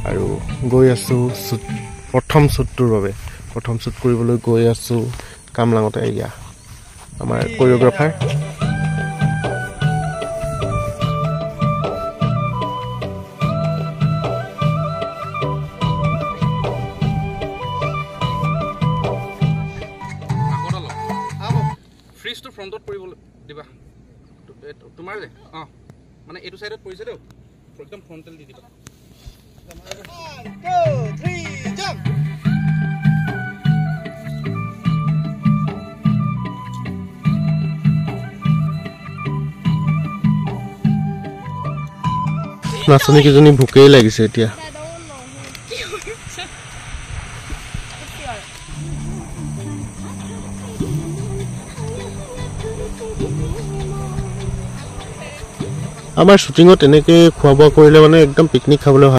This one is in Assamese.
আৰু গৈ আছোঁ প্ৰথম শ্বুটটোৰ বাবে প্ৰথম শ্বুট কৰিবলৈ গৈ আছোঁ কামলাঙতে এয়া আমাৰ কোৰিঅ'গ্ৰাফাৰ ফ্ৰিজটো ফ্ৰণ্টত পৰিবলৈ দিবা তোমাৰ যে মানে এইটো সাইডত পৰিছে দেও একদম ফ্ৰণ্টেল দি দিবা 1 2 3 জাম্প নাচনী কিজনী ভুকেই লাগিছে এতিয়া আমাৰ শুটিঙত এনেকৈ খোৱা বোৱা কৰিলে মানে একদম পিকনিক খাবলৈ